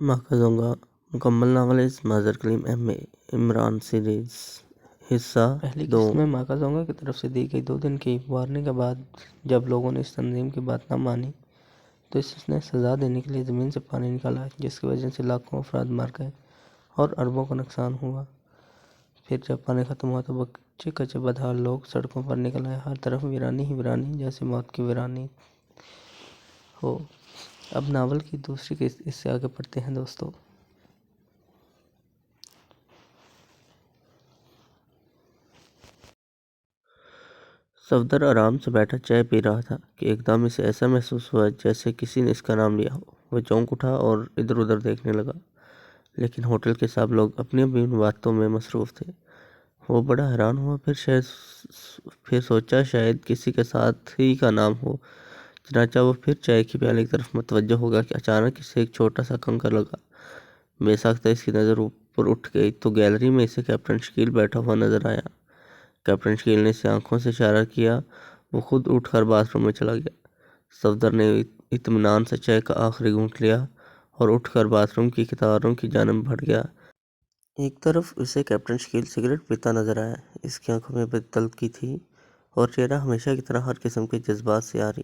محکظونگا مکمل ناول از مظہر کلیم عمران سیریز حصہ پہلی دو۔ قسط میں محکظونگا کی طرف سے دی گئی 2 دن کی وارننگ کے بعد جب لوگوں نے اس تنظیم کی بات نہ مانی تو اس نے سزا دینے کے لیے زمین سے پانی نکالا، جس کی وجہ سے لاکھوں افراد مر گئے اور اربوں کا نقصان ہوا۔ پھر جب پانی ختم ہوا تو بچے کچے بدحال لوگ سڑکوں پر نکل آئے، ہر طرف ویرانی ہی ویرانی، جیسے موت کی ویرانی ہو۔ اب ناول کی دوسری قسط اس سے آگے پڑھتے ہیں دوستو۔ صفدر آرام سے بیٹھا چائے پی رہا تھا کہ ایک دم اسے ایسا محسوس ہوا جیسے کسی نے اس کا نام لیا ہو۔ وہ چونک اٹھا اور ادھر ادھر دیکھنے لگا، لیکن ہوٹل کے سب لوگ اپنی اپنی باتوں میں مصروف تھے۔ وہ بڑا حیران ہوا، پھر سوچا شاید کسی کے ساتھ ہی کا نام ہو۔ چنانچہ وہ پھر چائے کی پیالے کی طرف متوجہ ہوگا کہ اچانک اسے ایک چھوٹا سا کنکر لگا۔ بے ساختہ اس کی نظر اوپر اٹھ گئی تو گیلری میں اسے کیپٹن شکیل بیٹھا ہوا نظر آیا۔ کیپٹن شکیل نے اسے آنکھوں سے اشارہ کیا۔ وہ خود اٹھ کر باتھ روم میں چلا گیا۔ صفدر نے اطمینان سے چائے کا آخری گھونٹ لیا اور اٹھ کر باتھ روم کی قطاروں کی جانب بڑھ گیا۔ ایک طرف اسے کیپٹن شکیل سگریٹ پیتا نظر آیا۔ اس کی آنکھوں میں بدتلقی تھی اور چہرہ ہمیشہ کی طرح ہر قسم کے جذبات سے عاری۔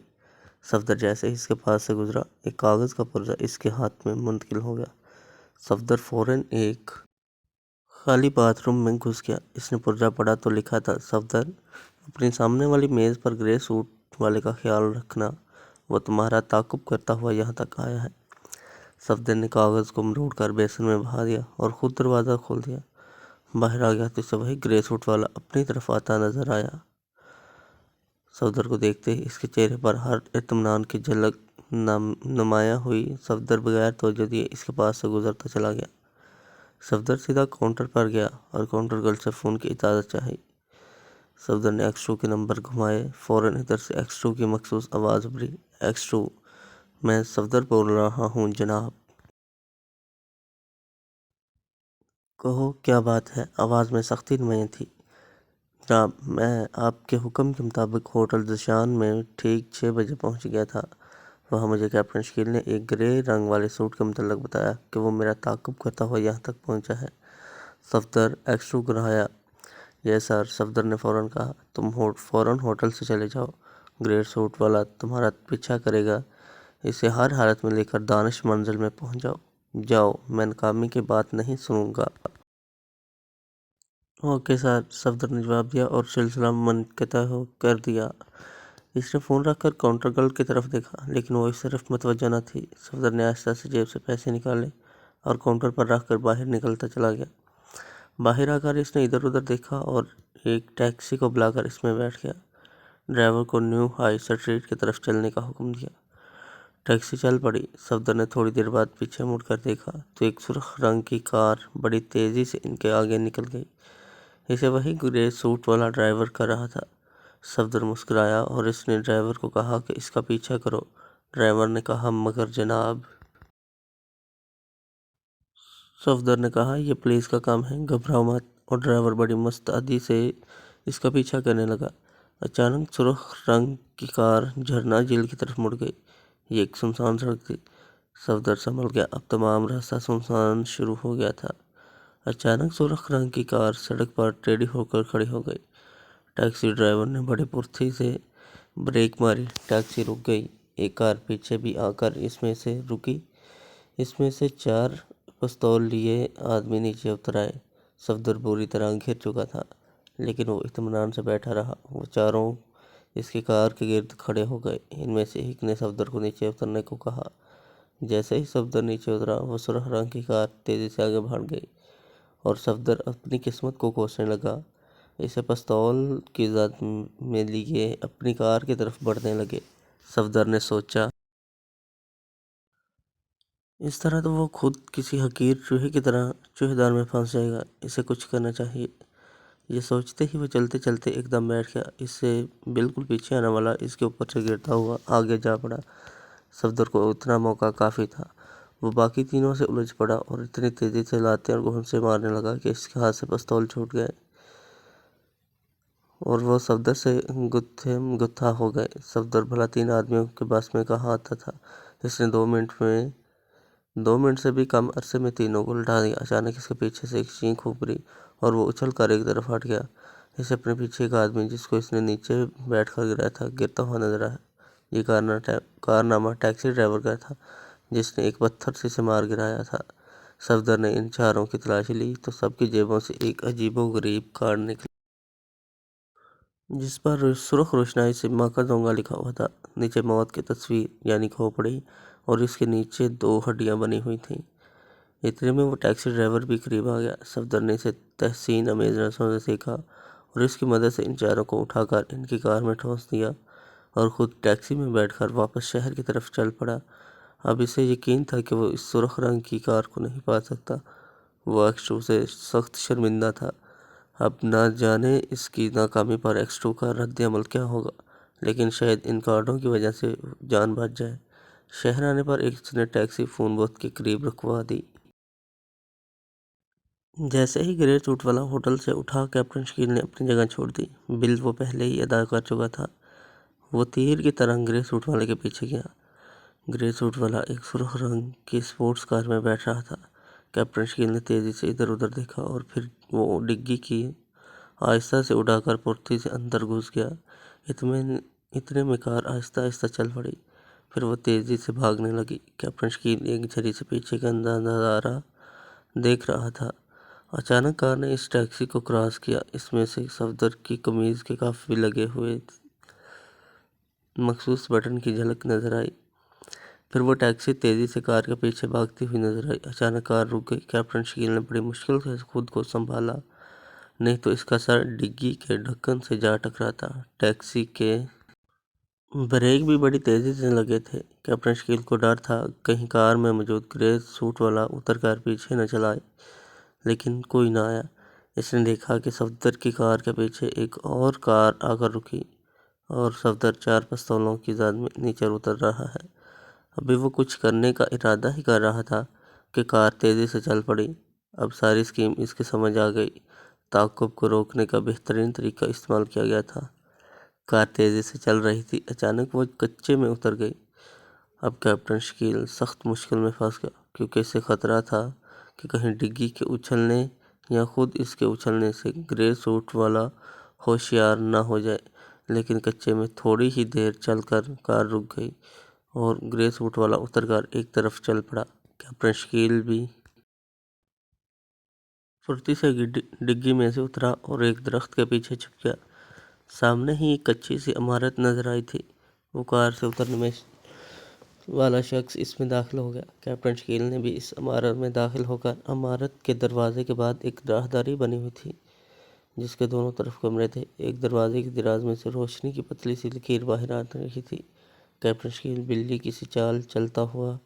صفدر جیسے ہی اس کے پاس سے گزرا، ایک کاغذ کا پرزہ اس کے ہاتھ میں منتقل ہو گیا۔ صفدر فوراً ایک خالی باتھ روم میں گھس گیا۔ اس نے پرزہ پڑھا تو لکھا تھا: صفدر، اپنی سامنے والی میز پر گرے سوٹ والے کا خیال رکھنا، وہ تمہارا تعاقب کرتا ہوا یہاں تک آیا ہے۔ صفدر نے کاغذ کو مروڑ کر بیسن میں بہا دیا اور خود دروازہ کھول دیا۔ باہر آ گیا تو اسے وہی گرے سوٹ والا اپنی طرف آتا نظر آیا۔ صفدر کو دیکھتے ہی اس کے چہرے پر ہر اطمینان کی جھلک نمایاں ہوئی۔ صفدر بغیر توجہ دیے اس کے پاس سے گزرتا چلا گیا۔ صفدر سیدھا کاؤنٹر پر گیا اور کاؤنٹر گرل سے فون کی اجازت چاہی۔ صفدر نے ایکس2 کے نمبر گھمائے۔ فوراً ادھر سے ایکس2 کی مخصوص آواز ابھری: ایکس2، میں صفدر بول رہا ہوں جناب۔ کہو کیا بات ہے؟ آواز میں سختی نمایاں تھی۔ جناب، میں آپ کے حکم کے مطابق ہوٹل ذیشان میں ٹھیک 6 بجے پہنچ گیا تھا۔ وہاں مجھے کیپٹن شکیل نے ایک گرے رنگ والے سوٹ کے متعلق بتایا کہ وہ میرا تعاقب کرتا ہوا یہاں تک پہنچا ہے۔ صفدر ایکس2 گرہایا: یس سر۔ صفدر نے فوراً کہا: تم فوراً ہوٹل سے چلے جاؤ، گرے سوٹ والا تمہارا پیچھا کرے گا۔ اسے ہر حالت میں لے کر دانش منزل میں پہنچ جاؤ۔ جاؤ، میں ناکامی کی بات نہیں سنوں گا۔ اوکے سر، صفدر نے جواب دیا اور سلسلہ منقطع کر دیا۔ اس نے فون رکھ کر کاؤنٹر گرل کی طرف دیکھا، لیکن وہ اس طرف متوجہ نہ تھی۔ صفدر نے آہستہ سے جیب سے پیسے نکالے اور کاؤنٹر پر رکھ کر باہر نکلتا چلا گیا۔ باہر آ کر اس نے ادھر ادھر دیکھا اور ایک ٹیکسی کو بلا کر اس میں بیٹھ گیا۔ ڈرائیور کو نیو ہائی اسٹریٹ کی طرف چلنے کا حکم دیا۔ ٹیکسی چل پڑی۔ صفدر نے تھوڑی دیر بعد پیچھے مڑ کر دیکھا تو ایک سرخ رنگ کی کار بڑی تیزی سے ان کے آگے نکل گئی۔ اسے وہی گرے سوٹ والا ڈرائیور کر رہا تھا۔ صفدر مسکرایا اور اس نے ڈرائیور کو کہا کہ اس کا پیچھا کرو۔ ڈرائیور نے کہا: مگر جناب۔ صفدر نے کہا: یہ پولیس کا کام ہے، گھبراؤ مت۔ اور ڈرائیور بڑی مستعدی سے اس کا پیچھا کرنے لگا۔ اچانک سرخ رنگ کی کار جھرنا جھیل کی طرف مڑ گئی۔ یہ ایک سنسان سڑک تھی۔ صفدر سنبھل گیا، اب تمام راستہ سنسان شروع ہو گیا تھا۔ اچانک سرخ رنگ کی کار سڑک پر ٹیڑھی ہو کر کھڑی ہو گئی۔ ٹیکسی ڈرائیور نے بڑی پھرتی سے بریک ماری۔ ٹیکسی رک گئی۔ ایک کار پیچھے بھی آ کر اس میں سے رکی۔ اس میں سے 4 پستول لیے آدمی نیچے اتر آئے۔ صفدر بری طرح گھر چکا تھا، لیکن وہ اطمینان سے بیٹھا رہا۔ وہ چاروں اس کی کار کے گرد کھڑے ہو گئے۔ ان میں سے ایک نے صفدر کو نیچے اترنے کو کہا۔ جیسے ہی صفدر نیچے اترا، وہ سرخ رنگ کی کار تیزی سے آگے بڑھ گئی اور صفدر اپنی قسمت کو کوسنے لگا۔ اسے پستول کی زد میں لیے اپنی کار کی طرف بڑھنے لگے۔ صفدر نے سوچا، اس طرح تو وہ خود کسی حقیر چوہے کی طرح چوہے دار میں پھنس جائے گا۔ اسے کچھ کرنا چاہیے۔ یہ سوچتے ہی وہ چلتے چلتے ایک دم بیٹھ گیا۔ اس سے بالکل پیچھے آنے والا اس کے اوپر سے گرتا ہوا آگے جا پڑا۔ صفدر کو اتنا موقع کافی تھا۔ وہ باقی تینوں سے الجھ پڑا اور اتنی تیزی سے لاتے اور گھونسے مارنے لگا کہ اس کے ہاتھ سے پستول چھوٹ گئے اور وہ صفدر سے گتھا ہو گئے۔ صفدر بھلا 3 آدمیوں کے بس میں کہاں آتا تھا؟ اس نے 2 منٹ میں 2 منٹ سے بھی کم عرصے میں تینوں کو الٹا دیا۔ اچانک اس کے پیچھے سے ایک چینخ پھوپری اور وہ اچھل کر ایک طرف ہٹ گیا۔ اسے اپنے پیچھے ایک آدمی جس کو اس نے نیچے بیٹھ کر گرایا تھا گرتا ہوا نظر آیا۔ یہ کارنامہ ٹیکسی ڈرائیور کا تھا جس نے ایک پتھر سے اسے مار گرایا تھا۔ صفدر نے ان چاروں کی تلاشی لی تو سب کی جیبوں سے ایک عجیب و غریب کارڈ نکلا جس پر سرخ روشنائی سے ماں کا دونگا لکھا ہوا تھا۔ نیچے موت کی تصویر یعنی کھوپڑی اور اس کے نیچے 2 ہڈیاں بنی ہوئی تھیں۔ اتنے میں وہ ٹیکسی ڈرائیور بھی قریب آ گیا۔ صفدر نے اسے تحسین آمیز نظروں سے دیکھا اور اس کی مدد سے ان چاروں کو اٹھا کر ان کی کار میں ٹھونس دیا اور خود ٹیکسی میں بیٹھ کر واپس شہر کی طرف چل پڑا۔ اب اسے یقین تھا کہ وہ اس سرخ رنگ کی کار کو نہیں پا سکتا۔ وہ ایکس2 سے سخت شرمندہ تھا۔ اب نہ جانے اس کی ناکامی پر ایکس2 کا رد عمل کیا ہوگا، لیکن شاید ان کارڈوں کی وجہ سے جان بچ جائے۔ شہر آنے پر ایکس نے ٹیکسی فون بوتھ کے قریب رکوا دی۔ جیسے ہی گرے سوٹ والا ہوٹل سے اٹھا کیپٹن شکیل نے اپنی جگہ چھوڑ دی۔ بل وہ پہلے ہی ادا کر چکا تھا۔ وہ تیر کی طرح گرے سوٹ والے کے پیچھے گیا۔ گرے سوٹ والا ایک سرخ رنگ کی اسپورٹس کار میں بیٹھ رہا تھا۔ کیپٹن شکیل نے تیزی سے ادھر ادھر دیکھا اور پھر وہ ڈگی کی آہستہ سے اڑا کر پورتی سے اندر گھس گیا۔ اتنے میں کار آہستہ آہستہ چل پڑی، پھر وہ تیزی سے بھاگنے لگی۔ کیپٹن شکیل ایک جھری سے پیچھے کا نظارہ دیکھ رہا تھا۔ اچانک کار نے اس ٹیکسی کو کراس کیا۔ اس میں سے صفدر کی قمیض کے کف بھی لگے ہوئے مخصوص بٹن کی جھلک نظر آئی۔ پھر وہ ٹیکسی تیزی سے کار کے پیچھے بھاگتی ہوئی نظر آئی۔ اچانک کار رک گئی۔ کیپٹن شکیل نے بڑی مشکل سے خود کو سنبھالا، نہیں تو اس کا سر ڈگی کے ڈھکن سے جا ٹکراتا۔ ٹیکسی کے بریک بھی بڑی تیزی سے لگے تھے۔ کیپٹن شکیل کو ڈر تھا کہیں کار میں موجود گرے سوٹ والا اتر کر پیچھے نہ چلا آئے، لیکن کوئی نہ آیا۔ اس نے دیکھا کہ صفدر کی کار کے پیچھے ایک اور کار آ کر رکی اور صفدر 4 پستولوں کی زد میں نیچے اتر رہا ہے۔ ابھی وہ کچھ کرنے کا ارادہ ہی کر رہا تھا کہ کار تیزی سے چل پڑی۔ اب ساری اسکیم اس کی سمجھ آ گئی۔ تعاقب کو روکنے کا بہترین طریقہ استعمال کیا گیا تھا۔ کار تیزی سے چل رہی تھی، اچانک وہ کچے میں اتر گئی۔ اب کیپٹن شکیل سخت مشکل میں پھنس گیا، کیونکہ اسے خطرہ تھا کہ کہیں ڈگی کے اچھلنے یا خود اس کے اچھلنے سے گرے سوٹ والا ہوشیار نہ ہو جائے۔ لیکن کچے میں تھوڑی ہی دیر چل کر کار رک گئی اور گرے سوٹ والا اتر کر ایک طرف چل پڑا۔ کیپٹن شکیل بھی پھرتی سے ڈگی میں سے اترا اور ایک درخت کے پیچھے چھپ گیا۔ سامنے ہی ایک کچی سی عمارت نظر آئی تھی۔ وہ کار سے اترنے والا شخص اس میں داخل ہو گیا۔ کیپٹن شکیل نے بھی اس عمارت میں داخل ہو کر عمارت کے دروازے کے بعد ایک راہداری بنی ہوئی تھی جس کے دونوں طرف کمرے تھے۔ ایک دروازے کی دراز میں سے روشنی کی پتلی سی لکیر باہر آ رہی تھی۔ کیپٹن شکیل بلی کی سی چال چلتا ہوا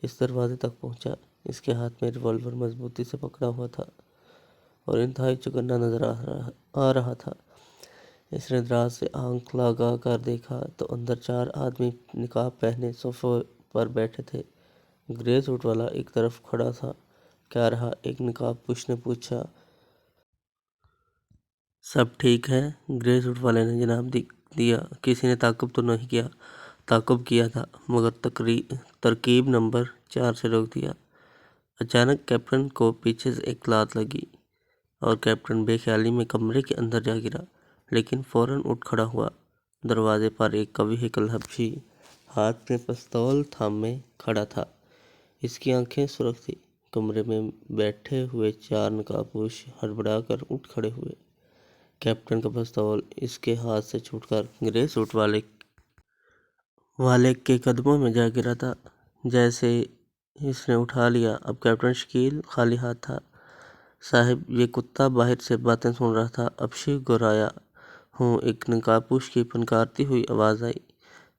اس دروازے تک پہنچا۔ اس کے ہاتھ میں ریوالور مضبوطی سے پکڑا ہوا تھا اور انتہائی چوکنا نظر آ رہا تھا۔ اس نے دراز سے آنکھ لگا کر دیکھا تو اندر 4 آدمی نقاب پہنے صوفے پر بیٹھے تھے۔ گرے سوٹ والا ایک طرف کھڑا تھا۔ کیا رہا؟ ایک نقاب پوش نے پوچھا۔ سب ٹھیک ہے؟ گرے سوٹ والے نے جواب دیا۔ کسی نے تعاقب تو نہیں کیا؟ تعاقب کیا تھا، مگر ترکیب نمبر 4 سے روک دیا۔ اچانک کیپٹن کو پیچھے سے ایک لات لگی اور کیپٹن بے خیالی میں کمرے کے اندر جا گرا، لیکن فوراً اٹھ کھڑا ہوا۔ دروازے پر ایک وہیکل حبشی ہاتھ میں پستول تھامے کھڑا تھا۔ اس کی آنکھیں سرخ تھیں۔ کمرے میں بیٹھے ہوئے 4 نقاب پوش ہڑبڑا کر اٹھ کھڑے ہوئے۔ کیپٹن کا پستول اس کے ہاتھ سے چھوٹ کر گرے سوٹ والے کے قدموں میں جا گرا تھا۔ جیسے اس نے اٹھا لیا، اب کیپٹن شکیل خالی ہاتھ تھا۔ صاحب، یہ کتا باہر سے باتیں سن رہا تھا۔ حبشی گرایا ہوں، ایک نقاب پوش کی پھنکارتی ہوئی آواز آئی۔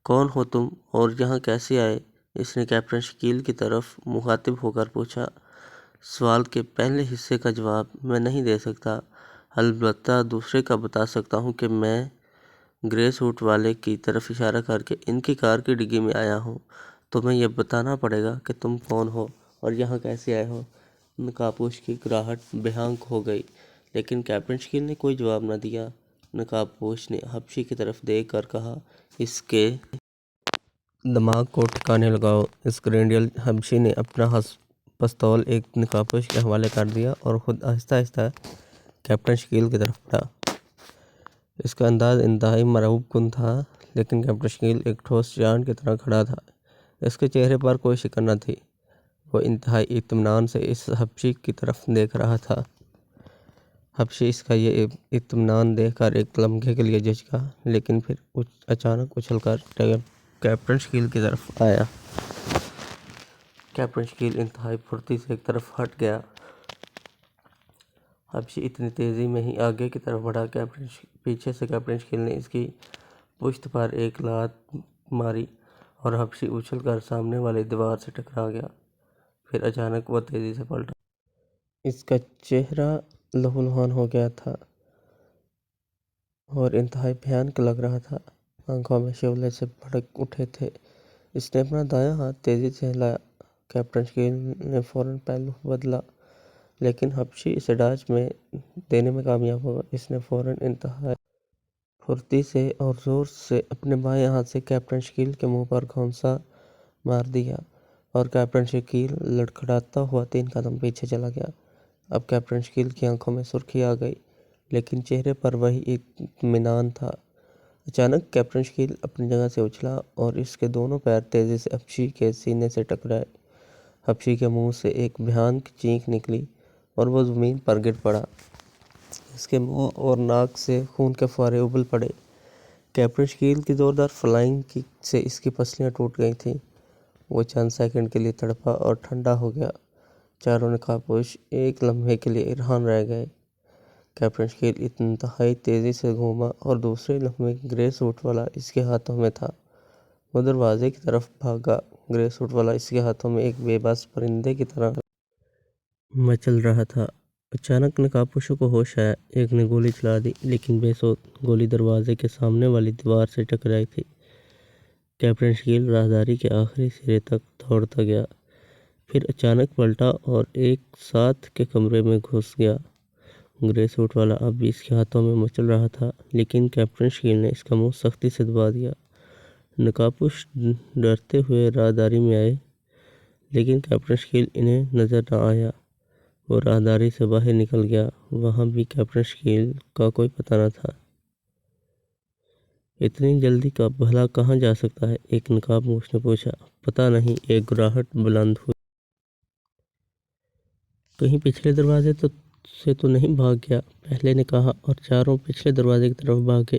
کون ہو تم اور یہاں کیسے آئے؟ اس نے کیپٹن شکیل کی طرف مخاطب ہو کر پوچھا۔ سوال کے پہلے حصے کا جواب میں نہیں دے سکتا، البتہ دوسرے کا بتا سکتا ہوں کہ میں گرے سوٹ والے کی طرف اشارہ کر کے ان کی کار کی ڈگی میں آیا ہوں۔ تمہیں یہ بتانا پڑے گا کہ تم کون ہو اور یہاں کیسے آئے ہو۔ نقاب پوش کی گراہٹ بے آنک ہو گئی، لیکن کیپٹن شکیل نے کوئی جواب نہ دیا۔ نقاب پوش نے حبشی کی طرف دیکھ کر کہا، اس کے دماغ کو ٹھکانے لگاؤ۔ اس گرینڈیل حبشی نے اپنا پستول ایک نقابپوش کے حوالے کر دیا اور خود آہستہ آہستہ کیپٹن شکیل کی طرف بڑھا۔ اس کا انداز انتہائی مرعوب کن تھا، لیکن کیپٹن شکیل ایک ٹھوس جان کی طرح کھڑا تھا۔ اس کے چہرے پر کوئی شکن نہ تھی۔ وہ انتہائی اطمینان سے اس حبشی کی طرف دیکھ رہا تھا۔ حبشی اس کا یہ اطمینان دیکھ کر ایک لمحے کے لیے جھجکا، لیکن پھر اچانک اچھل کر کیپٹن شکیل کی طرف آیا۔ کیپٹن شکیل انتہائی پھرتی سے ایک طرف ہٹ گیا۔ حبشی اتنی تیزی میں ہی آگے کی طرف بڑھا۔ پیچھے سے کیپٹن شکیل نے اس کی پشت پر ایک لات ماری اور حبشی اچھل کر سامنے والی دیوار سے ٹکرا گیا۔ پھر اچانک وہ تیزی سے پلٹا۔ اس کا چہرہ لہولہان ہو گیا تھا اور انتہائی بھیانک لگ رہا تھا۔ آنکھوں میں شعلے سے بھڑک اٹھے تھے۔ اس نے اپنا دایاں ہاتھ تیزی سے ہلایا۔ کیپٹن شکیل نے فوراً پہلو بدلا، لیکن حبشی اسے ڈاج دینے میں کامیاب ہوا۔ اس نے فوراً انتہائی پھرتی سے اور زور سے اپنے بائیں ہاتھ سے کیپٹن شکیل کے منہ پر گھونسا مار دیا اور کیپٹن شکیل لڑکھڑاتا ہوا 3 قدم پیچھے چلا گیا۔ اب کیپٹن شکیل کی آنکھوں میں سرخی آ گئی، لیکن چہرے پر وہی اطمینان تھا۔ اچانک کیپٹن شکیل اپنی جگہ سے اچھلا اور اس کے دونوں پیر تیزی سے حبشی کے سینے سے ٹکرائے۔ حبشی کے منہ سے ایک بھیانک چینخ نکلی اور وہ زمین پر گر پڑا۔ اس کے منہ اور ناک سے خون کے فوارے ابل پڑے۔ کیپٹن شکیل کی زوردار فلائنگ کک سے اس کی پسلیاں ٹوٹ گئی تھیں۔ وہ چند سیکنڈ کے لیے تڑپا اور ٹھنڈا ہو گیا۔ چاروں نقابپوش ایک لمحے کے لیے حیران رہ گئے۔ کیپٹن شکیل انتہائی تیزی سے گھوما اور دوسرے لمحے گرے سوٹ والا اس کے ہاتھوں میں تھا۔ وہ دروازے کی طرف بھاگا۔ گرے سوٹ والا اس کے ہاتھوں میں ایک بے بس پرندے کی طرح مچل رہا تھا۔ اچانک نقابپوشوں کو ہوش آیا۔ ایک نے گولی چلا دی، لیکن بے سود گولی دروازے کے سامنے والی دیوار سے ٹکرائی تھی۔ کیپٹن شکیل راہداری کے آخری سرے تک دوڑتا گیا، پھر اچانک پلٹا اور ایک ساتھ کے کمرے میں گھس گیا۔ گرے سوٹ والا اب بھی اس کے ہاتھوں میں مچل رہا تھا، لیکن کیپٹن شکیل نے اس کا منہ سختی سے دبا دیا۔ نقابپوش ڈرتے ہوئے راہداری میں آئے، لیکن کیپٹن شکیل انہیں نظر نہ آیا۔ وہ راہداری سے باہر نکل گیا۔ وہاں بھی کیپٹن شکیل کا کوئی پتہ نہ تھا۔ اتنی جلدی بھلا کہاں جا سکتا ہے؟ ایک نقابپوش نے پوچھا۔ پتہ نہیں، ایک گراہٹ بلند ہوئی۔ کہیں پچھلے دروازے سے تو نہیں بھاگ گیا؟ پہلے نے کہا اور چاروں پچھلے دروازے کی طرف بھاگے،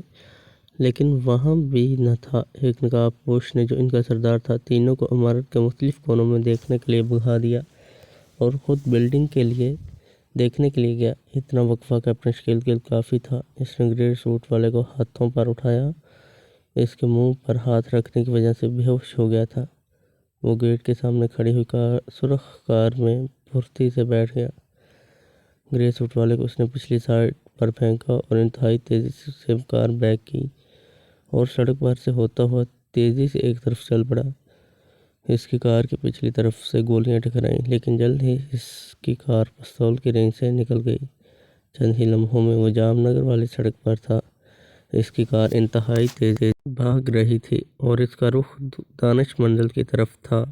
لیکن وہاں بھی نہ تھا۔ ایک نقابپوش نے، جو ان کا سردار تھا، تینوں کو عمارت کے مختلف کونوں میں دیکھنے کے لیے بھگا دیا اور خود بلڈنگ کے لیے دیکھنے کے لیے گیا۔ اتنا وقفہ کیپٹن شکیل کے لیے کافی تھا۔ اس نے گرے سوٹ والے کو ہاتھوں پر اٹھایا۔ اس کے منہ پر ہاتھ رکھنے کی وجہ سے بے ہوش ہو گیا تھا۔ وہ گیٹ کے سامنے کھڑی ہوئی سرخ کار میں پھرتی سے بیٹھ گیا۔ گرے سوٹ والے کو اس نے پچھلی سائیڈ پر پھینکا اور انتہائی تیزی سے کار بیک کی اور سڑک پر سے ہوتا ہوا تیزی سے ایک طرف چل پڑا۔ اس کی کار کی پچھلی طرف سے گولیاں ٹکرائیں، لیکن جلد ہی اس کی کار پستول کی رینج سے نکل گئی۔ چند ہی لمحوں میں وہ جام نگر والی سڑک پر تھا۔ اس کی کار انتہائی تیزی سے بھاگ رہی تھی اور اس کا رخ دانش منزل کی طرف تھا۔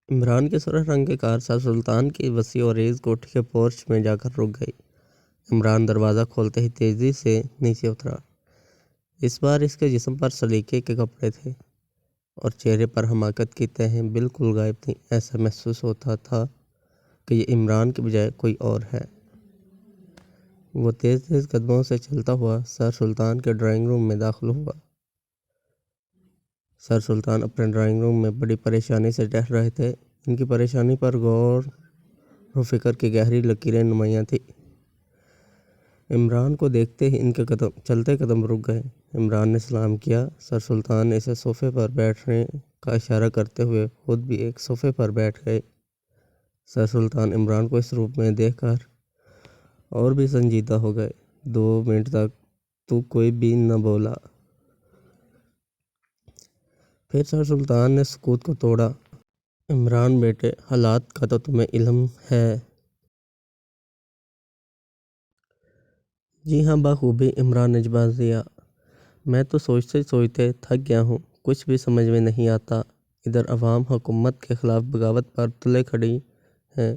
عمران کی سرخ رنگ کی کار سر سلطان کی وسیع و عریض کوٹھی کے پورچ میں جا کر رک گئی۔ عمران دروازہ کھولتے ہی تیزی سے نیچے اترا۔ اس بار اس کے جسم پر سلیقے کے کپڑے تھے اور چہرے پر حماقت کی تہیں بالکل غائب تھیں۔ ایسا محسوس ہوتا تھا کہ یہ عمران کی بجائے کوئی اور ہے۔ وہ تیز تیز قدموں سے چلتا ہوا سر سلطان کے ڈرائنگ روم میں داخل ہوا۔ سر سلطان اپنے ڈرائنگ روم میں بڑی پریشانی سے ٹہل رہے تھے۔ ان کی پریشانی پر غور و فکر کی گہری لکیریں نمایاں تھیں۔ عمران کو دیکھتے ہی ان کے چلتے قدم رک گئے۔ عمران نے سلام کیا۔ سر سلطان نے اسے صوفے پر بیٹھنے کا اشارہ کرتے ہوئے خود بھی ایک صوفے پر بیٹھ گئے۔ سر سلطان عمران کو اس روپ میں دیکھ کر اور بھی سنجیدہ ہو گئے۔ 2 منٹ تک تو کوئی بھی نہ بولا۔ پھر سر سلطان نے سکوت کو توڑا۔ عمران بیٹے، حالات کا تو تمہیں علم ہے۔ جی ہاں بخوبی، عمران نے جواب دیا۔ میں تو سوچتے سوچتے تھک گیا ہوں، کچھ بھی سمجھ میں نہیں آتا۔ ادھر عوام حکومت کے خلاف بغاوت پر تلے کھڑی ہے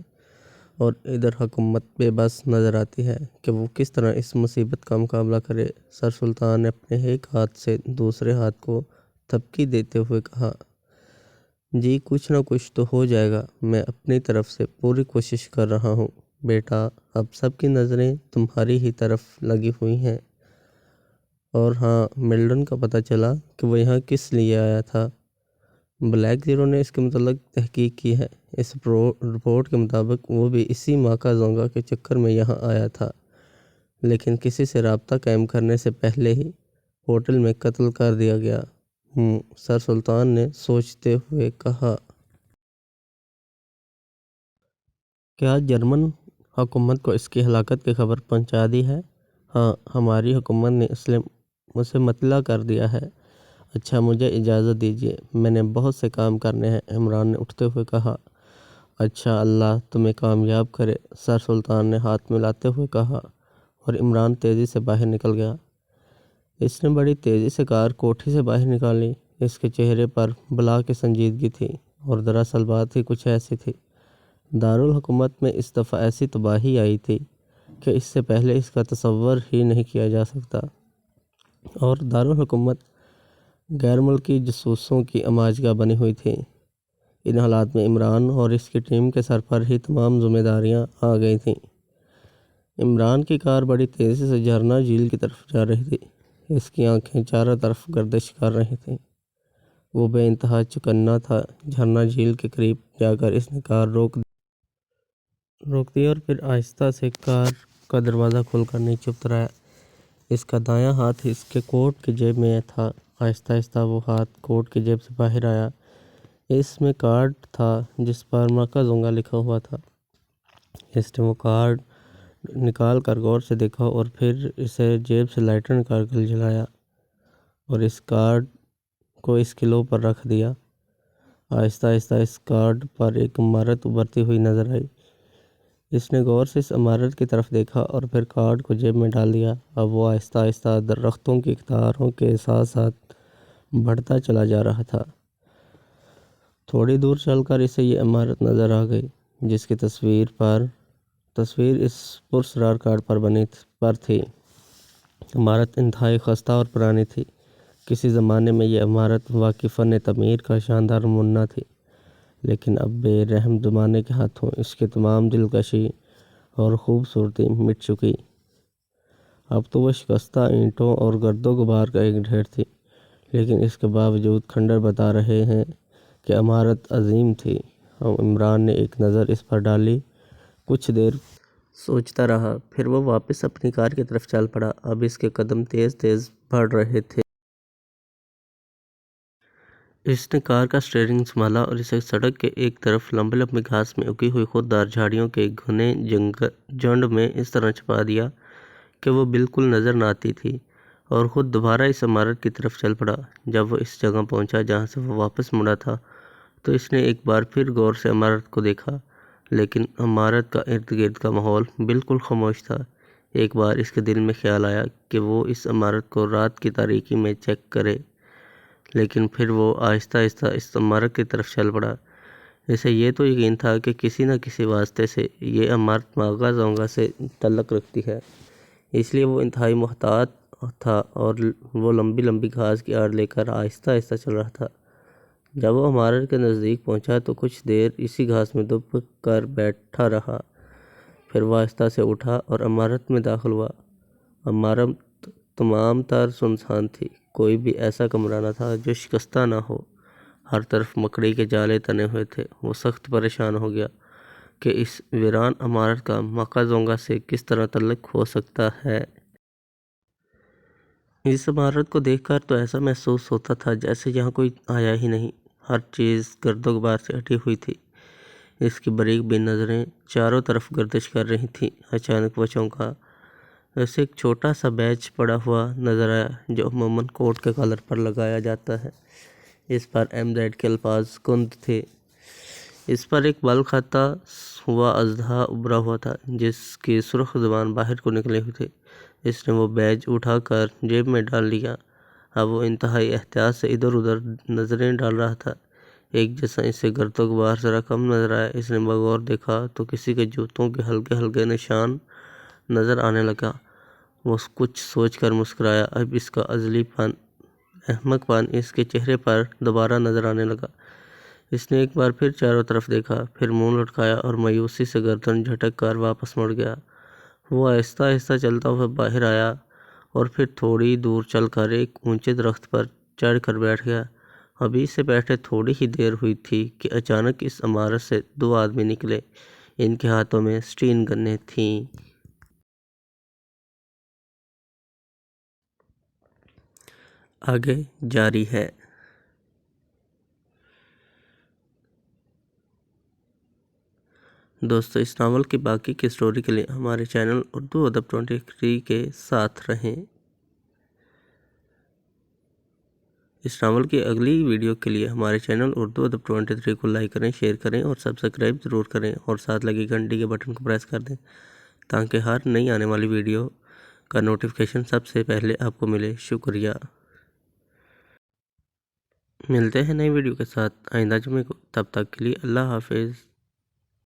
اور ادھر حکومت بے بس نظر آتی ہے کہ وہ کس طرح اس مصیبت کا مقابلہ کرے۔ سر سلطان نے اپنے ایک ہاتھ سے دوسرے ہاتھ کو تھپکی دیتے ہوئے کہا، جی کچھ نہ کچھ تو ہو جائے گا، میں اپنی طرف سے پوری کوشش کر رہا ہوں۔ بیٹا، اب سب کی نظریں تمہاری ہی طرف لگی ہوئی ہیں۔ اور ہاں، ملڈن کا پتہ چلا کہ وہ یہاں کس لیے آیا تھا۔ بلیک زیرو نے اس کے متعلق تحقیق کی ہے۔ اس رپورٹ کے مطابق وہ بھی اسی ماکا زونگا کے چکر میں یہاں آیا تھا، لیکن کسی سے رابطہ قائم کرنے سے پہلے ہی ہوٹل میں قتل کر دیا گیا۔ سر سلطان نے سوچتے ہوئے کہا، کیا جرمن حکومت کو اس کی ہلاکت کی خبر پہنچا دی ہے؟ ہاں، ہماری حکومت نے اسے مطلع کر دیا ہے۔ اچھا، مجھے اجازت دیجیے، میں نے بہت سے کام کرنے ہیں، عمران نے اٹھتے ہوئے کہا۔ اچھا، اللہ تمہیں کامیاب کرے، سر سلطان نے ہاتھ ملاتے ہوئے کہا، اور عمران تیزی سے باہر نکل گیا۔ اس نے بڑی تیزی سے کار کوٹھی سے باہر نکالی۔ اس کے چہرے پر بلا کی سنجیدگی تھی، اور دراصل بات ہی کچھ ایسی تھی۔ دارالحکومت میں اس دفعہ ایسی تباہی آئی تھی کہ اس سے پہلے اس کا تصور ہی نہیں کیا جا سکتا، اور دارالحکومت غیر ملکی جاسوسوں کی اماجگاہ بنی ہوئی تھی۔ ان حالات میں عمران اور اس کی ٹیم کے سر پر ہی تمام ذمہ داریاں آ گئی تھیں۔ عمران کی کار بڑی تیزی سے جھرنا جھیل کی طرف جا رہی تھی۔ اس کی آنکھیں چاروں طرف گردش کر رہی تھیں۔ وہ بے انتہا چوکنا تھا۔ جھرنا جھیل کے قریب جا کر اس نے کار روک دی اور پھر آہستہ سے کار کا دروازہ کھول کر نیچے اترایا۔ اس کا دایاں ہاتھ اس کے کوٹ کی جیب میں تھا۔ آہستہ آہستہ وہ ہاتھ کوٹ کی جیب سے باہر آیا۔ اس میں کارڈ تھا جس پر ماکا زونگا لکھا ہوا تھا۔ اس نے وہ کارڈ نکال کر غور سے دیکھا اور پھر اسے جیب سے لائٹر نکال کر جلایا اور اس کارڈ کو اس کی لو پر رکھ دیا۔ آہستہ آہستہ اس کارڈ پر ایک عمارت ابھرتی ہوئی نظر آئی۔ اس نے غور سے اس عمارت کی طرف دیکھا اور پھر کارڈ کو جیب میں ڈال دیا۔ اب وہ آہستہ آہستہ درختوں کی قطاروں کے ساتھ ساتھ بڑھتا چلا جا رہا تھا۔ تھوڑی دور چل کر اسے یہ عمارت نظر آ گئی جس کی تصویر اس پراسرار کارڈ پر تھی۔ عمارت انتہائی خستہ اور پرانی تھی۔ کسی زمانے میں یہ عمارت واقعی فن تعمیر کا شاندار نمونہ تھی، لیکن اب بے رحم زمانے کے ہاتھوں اس کی تمام دلکشی اور خوبصورتی مٹ چکی۔ اب تو وہ شکستہ اینٹوں اور گرد و غبار کا ایک ڈھیر تھی، لیکن اس کے باوجود کھنڈر بتا رہے ہیں کہ عمارت عظیم تھی۔ عمران نے ایک نظر اس پر ڈالی، کچھ دیر سوچتا رہا، پھر وہ واپس اپنی کار کی طرف چل پڑا۔ اب اس کے قدم تیز تیز بڑھ رہے تھے۔ اس نے کار کا اسٹیئرنگ سنبھالا اور اسے سڑک کے ایک طرف لمبی لمبی گھاس میں اگی ہوئی خوددار جھاڑیوں کے گھنے جھنڈ میں اس طرح چھپا دیا کہ وہ بالکل نظر نہ آتی تھی، اور خود دوبارہ اس عمارت کی طرف چل پڑا۔ جب وہ اس جگہ پہنچا جہاں سے وہ واپس مڑا تھا تو اس نے ایک بار پھر غور سے عمارت کو دیکھا، لیکن عمارت کا ارد گرد کا ماحول بالکل خاموش تھا۔ ایک بار اس کے دل میں خیال آیا کہ وہ اس عمارت کو رات کی تاریکی میں چیک کرے، لیکن پھر وہ آہستہ آہستہ اس عمارت کی طرف چل پڑا۔ اسے یہ تو یقین تھا کہ کسی نہ کسی واسطے سے یہ عمارت ماکا زونگا سے تعلق رکھتی ہے، اس لیے وہ انتہائی محتاط تھا اور وہ لمبی لمبی گھاس کی آڑ لے کر آہستہ آہستہ چل رہا تھا۔ جب وہ عمارت کے نزدیک پہنچا تو کچھ دیر اسی گھاس میں دب کر بیٹھا رہا، پھر وہ آہستہ سے اٹھا اور عمارت میں داخل ہوا۔ عمارت تمام تر سنسان تھی۔ کوئی بھی ایسا کمرہ نہ تھا جو شکستہ نہ ہو۔ ہر طرف مکڑی کے جالے تنے ہوئے تھے۔ وہ سخت پریشان ہو گیا کہ اس ویران عمارت کا ماکا زونگا سے کس طرح تعلق ہو سکتا ہے۔ اس عمارت کو دیکھ کر تو ایسا محسوس ہوتا تھا جیسے یہاں کوئی آیا ہی نہیں۔ ہر چیز گرد و غبار سے ہٹی ہوئی تھی۔ اس کی باریک بین نظریں چاروں طرف گردش کر رہی تھیں۔ اچانک وہ چونکا۔ اسے ایک چھوٹا سا بیج پڑا ہوا نظر آیا جو عموماً کوٹ کے کالر پر لگایا جاتا ہے۔ اس پر MZ کے الفاظ کند تھے۔ اس پر ایک بال کھاتا ہوا اژدہا ابھرا ہوا تھا جس کی سرخ زبان باہر کو نکلی ہوئی تھی۔ اس نے وہ بیج اٹھا کر جیب میں ڈال لیا۔ اب وہ انتہائی احتیاط سے ادھر ادھر نظریں ڈال رہا تھا۔ ایک جیسا اسے گرد و غبار ذرا کم نظر آیا۔ اس نے بغور دیکھا تو کسی کے جوتوں کے ہلکے ہلکے نشان نظر آنے لگا۔ وہ کچھ سوچ کر مسکرایا۔ اب اس کا ازلی پن، احمق پن اس کے چہرے پر دوبارہ نظر آنے لگا۔ اس نے ایک بار پھر چاروں طرف دیکھا، پھر منہ لٹکایا اور مایوسی سے گردن جھٹک کر واپس مڑ گیا۔ وہ آہستہ آہستہ چلتا ہوا باہر آیا اور پھر تھوڑی دور چل کر ایک اونچے درخت پر چڑھ کر بیٹھ گیا۔ ابھی اسے بیٹھے تھوڑی ہی دیر ہوئی تھی کہ اچانک اس عمارت سے دو آدمی نکلے۔ ان کے ہاتھوں میں سٹین گنیں تھیں۔ آگے جاری ہے۔ دوستو، اس ناول کی باقی کی سٹوری کے لیے ہمارے چینل اردو ادب 23 کے ساتھ رہیں۔ اس ناول کی اگلی ویڈیو کے لیے ہمارے چینل اردو ادب 23 کو لائک کریں، شیئر کریں اور سبسکرائب ضرور کریں اور ساتھ لگی گھنٹی کے بٹن کو پریس کر دیں تاکہ ہر نئی آنے والی ویڈیو کا نوٹیفیکیشن سب سے پہلے آپ کو ملے۔ شکریہ۔ ملتے ہیں نئی ویڈیو کے ساتھ آئندہ جمعے کو۔ تب تک کے لیے اللہ حافظ۔